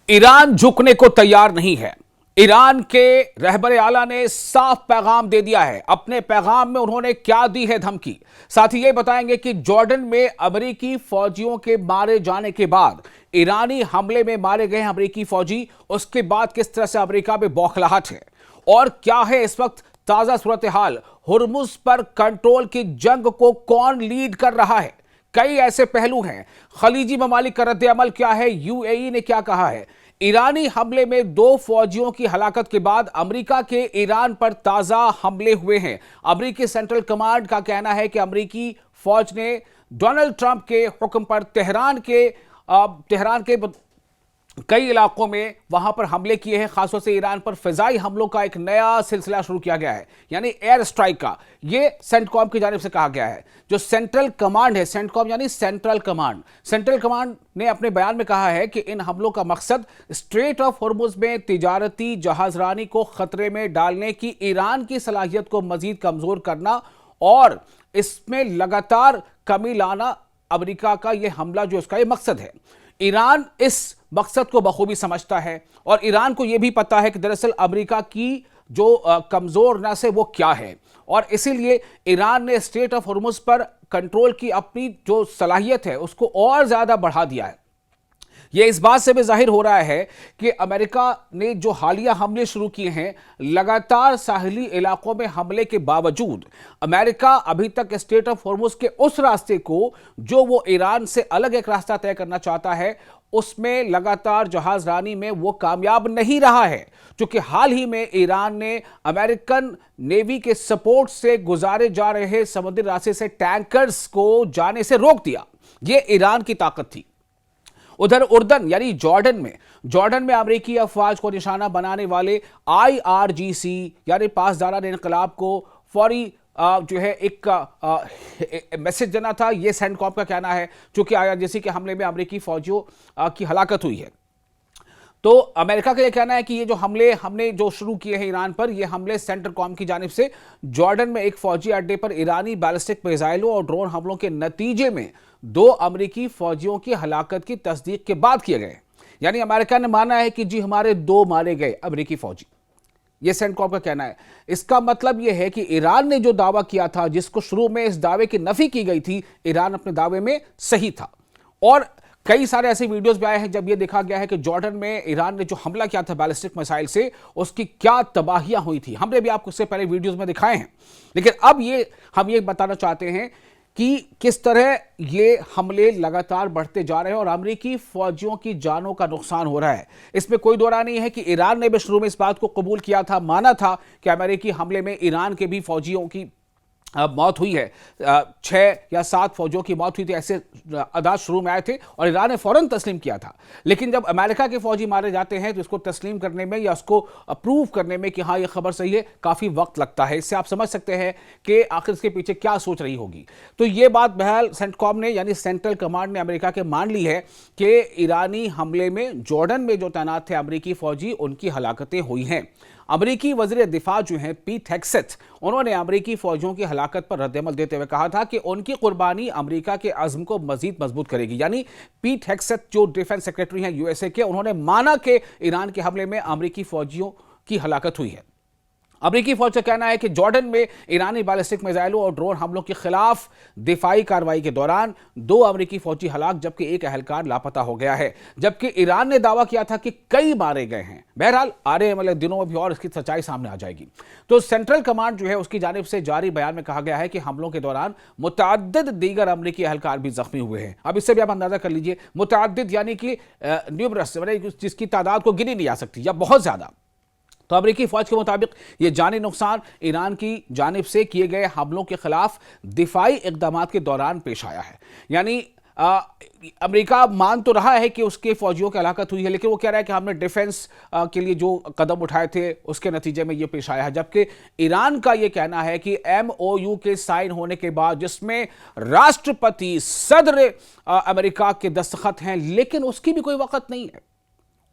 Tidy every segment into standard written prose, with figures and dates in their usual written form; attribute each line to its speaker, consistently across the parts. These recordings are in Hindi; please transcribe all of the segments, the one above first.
Speaker 1: ईरान झुकने को तैयार नहीं है। ईरान के रहबर आला ने साफ पैगाम दे दिया है। अपने पैगाम में उन्होंने क्या दी है धमकी, साथ ही ये बताएंगे कि जॉर्डन में अमेरिकी फौजियों के मारे जाने के बाद, ईरानी हमले में मारे गए अमेरिकी फौजी, उसके बाद किस तरह से अमेरिका में बौखलाहट है और क्या है इस वक्त ताजा सूरत हाल। हुर्मुज पर कंट्रोल की जंग को कौन लीड कर रहा है, कई ऐसे पहलू हैं। खलीजी ममालिक का रद्द-ए-अमल क्या है, यूएई ने क्या कहा है। ईरानी हमले में 2 फौजियों की हलाकत के बाद अमेरिका के ईरान पर ताजा हमले हुए हैं। अमेरिकी सेंट्रल कमांड का कहना है कि अमेरिकी फौज ने डोनाल्ड ट्रंप के हुक्म पर तेहरान के कई इलाकों में वहां पर हमले किए हैं। खासतौर से ईरान पर फिजाई हमलों का एक नया सिलसिला शुरू किया गया है, यानी एयर स्ट्राइक का। ये सेंटकॉम की जानिब से कहा गया है। जो सेंट्रल कमांड है, सेंटकॉम यानी सेंट्रल कमांड ने अपने बयान में कहा है कि इन हमलों का मकसद स्ट्रेट ऑफ हुर्मुज में तिजारती जहाजरानी को खतरे में डालने की ईरान की सलाहियत को मजीद कमजोर करना और इसमें लगातार कमी लाना। अमेरिका का यह हमला जो इसका ये मकसद है, ईरान इस मकसद को बखूबी समझता है और ईरान को यह भी पता है कि दरअसल अमेरिका की जो कमजोरनेस है वो क्या है, और इसीलिए ईरान ने स्ट्रेट ऑफ हुर्मुज पर कंट्रोल की अपनी जो सलाहियत है उसको और ज्यादा बढ़ा दिया है। यह इस बात से भी जाहिर हो रहा है कि अमेरिका ने जो हालिया हमले शुरू किए हैं, लगातार साहिली इलाकों में हमले के बावजूद अमेरिका अभी तक स्ट्रेट ऑफ हुर्मुज के उस रास्ते को, जो वो ईरान से अलग एक रास्ता तय करना चाहता है, उसमें लगातार जहाजरानी में वो कामयाब नहीं रहा है। क्योंकि हाल ही में ईरान ने अमेरिकन नेवी के सपोर्ट से गुजारे जा रहे समुद्री रास्ते से टैंकर्स को जाने से रोक दिया। यह ईरान की ताकत थी। उधर उर्दन यानी जॉर्डन में अमेरिकी अफवाज को निशाना बनाने वाले IRGC यानी पासदारान इनकलाब को फौरी जो है एक मैसेज देना था, यह सेंटकॉम का कहना है। चूंकि IRGC के हमले में अमेरिकी फौजियों की हलाकत हुई है, तो अमेरिका का यह कहना है कि ये जो हमले हमने जो शुरू किए हैं ईरान पर, यह हमले सेंटरकॉम की जानिब से जॉर्डन में एक फौजी अड्डे पर ईरानी बैलिस्टिक मिसाइलों और ड्रोन हमलों के नतीजे में 2 अमेरिकी फौजियों की हलाकत की तस्दीक के बाद किए गए। यानी अमेरिका ने माना है कि जी हमारे 2 मारे गए अमेरिकी फौजी, यह सेंटकॉम का कहना है। इसका मतलब यह है कि ईरान ने जो दावा किया था, जिसको शुरू में इस दावे की नफी की गई थी, ईरान अपने दावे में सही था। और कई सारे ऐसे वीडियोस भी आए हैं जब यह देखा गया है कि जॉर्डन में ईरान ने जो हमला किया था बैलिस्टिक मिसाइल से, उसकी क्या तबाहियां हुई थी। हमने भी आपको इससे पहले वीडियोस में दिखाए हैं, लेकिन अब हम ये बताना चाहते हैं कि किस तरह ये हमले लगातार बढ़ते जा रहे हैं और अमेरिकी फौजियों की जानों का नुकसान हो रहा है। इसमें कोई दो राय नहीं है कि ईरान ने भी शुरू में इस बात को कबूल किया था, माना था कि अमेरिकी हमले में ईरान के भी फौजियों की मौत हुई है। 6 या 7 फौजियों की मौत हुई थी, ऐसे आदाद शुरू में आए थे और ईरान ने फौरन तस्लीम किया था। लेकिन जब अमेरिका के फौजी मारे जाते हैं तो इसको तस्लीम करने में या उसको अप्रूव करने में कि हाँ ये खबर सही है, काफ़ी वक्त लगता है। इससे आप समझ सकते हैं कि आखिर इसके पीछे क्या सोच रही होगी। तो ये बात बहरहाल सेंटकॉम ने यानी सेंट्रल कमांड ने अमेरिका के मान ली है कि ईरानी हमले में जॉर्डन में जो तैनात थे अमेरिकी फौजी, उनकी हलाकतें हुई हैं। अमेरिकी वज़ीर दिफा जो हैं पीट हेग्सेथ, उन्होंने अमेरिकी फौजियों की हलाकत पर रद्द-ए-अमल देते हुए कहा था कि उनकी कुर्बानी अमेरिका के अज़्म को मजीद मजबूत करेगी। यानी पीट हेग्सेथ जो डिफेंस सेक्रेटरी हैं USA के, उन्होंने माना कि ईरान के हमले में अमेरिकी फौजियों की हलाकत हुई है। अमेरिकी फौज का कहना है कि जॉर्डन में ईरानी बैलिस्टिक मिसाइलों और ड्रोन हमलों के खिलाफ दिफाई कार्रवाई के दौरान 2 अमेरिकी फौजी हलाक, जबकि एक अहलकार लापता हो गया है। जबकि ईरान ने दावा किया था कि कई मारे गए हैं। बहरहाल आने वाले दिनों में भी और इसकी सच्चाई सामने आ जाएगी। तो सेंट्रल कमांड जो है उसकी जानिब से जारी बयान में कहा गया है कि हमलों के दौरान मुतअद्दिद दीगर अमेरिकी अहलकार भी जख्मी हुए हैं। अब इससे भी आप अंदाजा कर लीजिए, मुतअद्दिद यानी कि न्यूमरस, जिसकी तादाद को गिनी नहीं जा सकती या बहुत ज्यादा। तो अमेरिकी फौज के मुताबिक यह जानी नुकसान ईरान की जानिब से किए गए हमलों के खिलाफ दिफाई इक़दामात के दौरान पेश आया है। यानी अमेरिका मान तो रहा है कि उसके फौजियों की हलाकत हुई है, लेकिन वो कह रहा है कि हमने डिफेंस के लिए जो कदम उठाए थे उसके नतीजे में ये पेश आया है। जबकि ईरान का ये कहना है कि MOU के साइन होने के बाद, जिसमें राष्ट्रपति सदर अमेरिका के दस्तखत हैं, लेकिन उसकी भी कोई वक़्त नहीं है।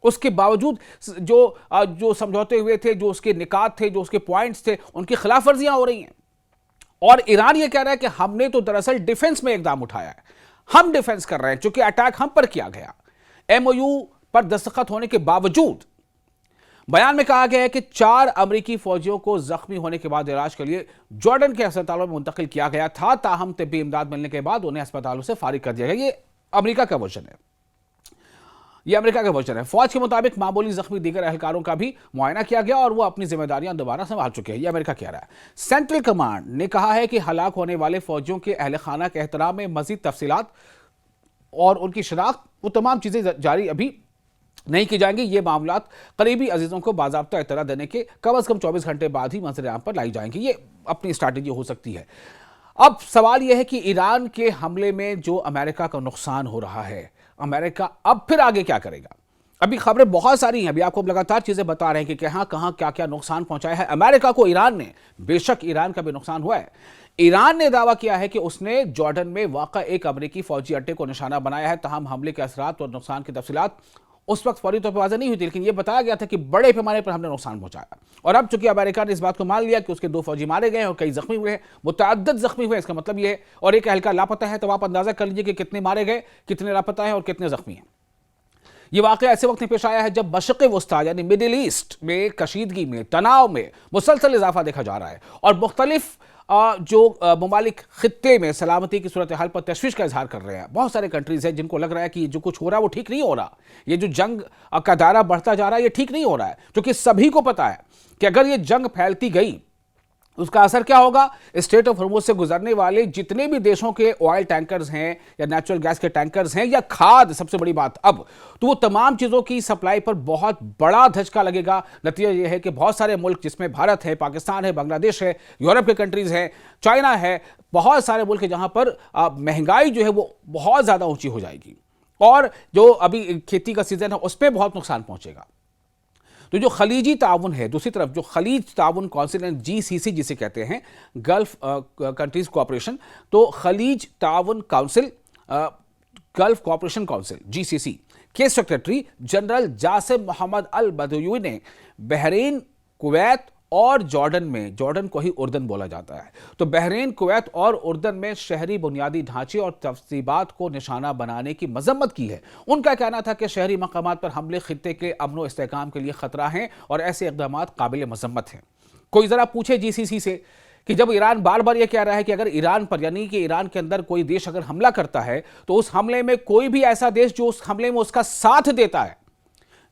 Speaker 1: उसके बावजूद जो समझौते हुए थे, जो उसके निकात थे, जो उसके पॉइंट्स थे, उनकी खिलाफ वर्जियां हो रही हैं। और ईरान ये कह रहा है कि हमने तो दरअसल डिफेंस में इकदाम उठाया है, हम डिफेंस कर रहे हैं, चूंकि अटैक हम पर किया गया। MOU पर दस्तखत होने के बावजूद बयान में कहा गया है कि 4 अमेरिकी फौजियों को जख्मी होने के बाद इलाज के लिए जॉर्डन के अस्पतालों में मुंतकिल किया गया था। ताहम तिब्बी इमदाद मिलने के बाद उन्हें अस्पतालों से फारिग कर दिया गया। ये अमेरिका का वर्जन है। यह अमेरिका का वर्जन है। फौज के मुताबिक मामूली जख्मी दीगर एहलकारों का भी मुआयना किया गया और वो अपनी जिम्मेदारियां दोबारा संभाल चुके हैं। यह अमेरिका कह रहा है। सेंट्रल कमांड ने कहा है कि हलाक होने वाले फौजियों के अहल खाना के एहतराम में मजीद तफसीलात और उनकी शनाख्त, वो तमाम चीजें जारी अभी नहीं की जाएंगी। ये मामलात करीबी अजीजों को बाज़ाब्ता इत्तला देने के कम अज कम 24 घंटे बाद ही मंजर-ए-आम पर लाई जाएंगी। ये अपनी स्ट्रैटेजी हो सकती है। अब सवाल यह है कि ईरान के हमले में जो अमेरिका का नुकसान हो रहा है, अमेरिका अब फिर आगे क्या करेगा? अभी खबरें बहुत सारी हैं, अभी आपको लगातार चीजें बता रहे हैं कि कहां क्या क्या नुकसान पहुंचाया है अमेरिका को ईरान ने। बेशक ईरान का भी नुकसान हुआ है। ईरान ने दावा किया है कि उसने जॉर्डन में वाक़ा एक अमेरिकी फौजी अड्डे को निशाना बनाया है। तमाम हमले के असरात और नुकसान की तफसीलात उस वक्त फौरी तौर पर वाज़ेह नहीं हुई थी, लेकिन यह बताया गया था कि बड़े पैमाने पर हमने नुकसान पहुंचाया। और अब चूंकि अमेरिका ने इस बात को मान लिया कि उसके 2 फौजी मारे गए और कई जख्मी हुए हैं, मुतअद्दिद जख्मी हुए, इसका मतलब यह है, और एक एहलकार लापता है, तो आप अंदाजा कर लीजिए कि कितने मारे गए, कितने लापता हैं और कितने जख्मी हैं। यह वाक़या ऐसे वक्त में पेश आया है जब मशरिक़ वस्ता यानी मिडिल ईस्ट में कशीदगी में, तनाव में मुसलसल इजाफा देखा जा रहा है और मुख्तलिफ जो ममालिक खित्ते में सलामती की सूरत हाल पर तशवीश का इजहार कर रहे हैं। बहुत सारे कंट्रीज हैं जिनको लग रहा है कि जो कुछ हो रहा है वो ठीक नहीं हो रहा। ये जो जंग का दायरा बढ़ता जा रहा है ये ठीक नहीं हो रहा है, क्योंकि सभी को पता है कि अगर ये जंग फैलती गई उसका असर क्या होगा। स्ट्रेट ऑफ हॉर्मुज़ से गुजरने वाले जितने भी देशों के ऑयल टैंकर्स हैं या नेचुरल गैस के टैंकर्स हैं या खाद, सबसे बड़ी बात अब तो वो तमाम चीज़ों की सप्लाई पर बहुत बड़ा धचका लगेगा। नतीजा ये है कि बहुत सारे मुल्क जिसमें भारत है, पाकिस्तान है, बांग्लादेश है, यूरोप के कंट्रीज़ हैं, चाइना है, बहुत सारे मुल्क हैं जहाँ पर महंगाई जो है वो बहुत ज़्यादा ऊँची हो जाएगी और जो अभी खेती का सीज़न है उस पर बहुत नुकसान पहुँचेगा। तो जो खलीजी ताउन है, दूसरी तरफ जो खलीज ताउन काउंसिल एंड GCC जिसे कहते हैं, गल्फ कंट्रीज कोऑपरेशन, तो खलीज ताउन council, gulf cooperation council GCC के सेक्रेटरी जनरल जासिम मोहम्मद अल बदयूई ने बहरीन, कुवैत और जॉर्डन में, जॉर्डन को ही उर्दन बोला जाता है, तो बहरीन, कुवैत और उर्दन में शहरी बुनियादी ढांचे और तफसीबात को निशाना बनाने की मजम्मत की है। उनका कहना था कि शहरी मकामात पर हमले खित्ते के अमन व इस्तेहकाम के लिए खतरा हैं और ऐसे इक़दाम काबिल मजम्मत हैं। कोई ज़रा पूछे GCC से कि जब ईरान बार बार यह कह रहा है कि अगर ईरान पर यानी कि ईरान के अंदर कोई देश अगर हमला करता है तो उस हमले में कोई भी ऐसा देश जो उस हमले में उसका साथ देता है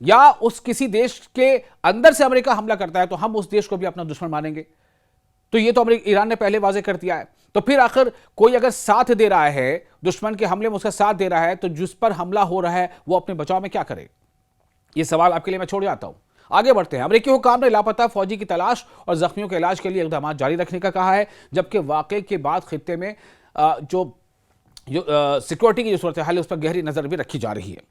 Speaker 1: या उस किसी देश के अंदर से अमेरिका हमला करता है तो हम उस देश को भी अपना दुश्मन मानेंगे। तो ये तो ईरान ने पहले वाजे कर दिया है। तो फिर आखिर कोई अगर साथ दे रहा है, दुश्मन के हमले में उसका साथ दे रहा है, तो जिस पर हमला हो रहा है वो अपने बचाव में क्या करे? ये सवाल आपके लिए मैं छोड़ जाता हूं। आगे बढ़ते हैं। अमेरिकी हुकाम ने लापता फौजी की तलाश और जख्मियों के इलाज के लिए इक़दाम जारी रखने का कहा है, जबकि वाक़े के बाद खित्ते में जो सिक्योरिटी की जो सूरत हाल है उस पर गहरी नजर भी रखी जा रही है।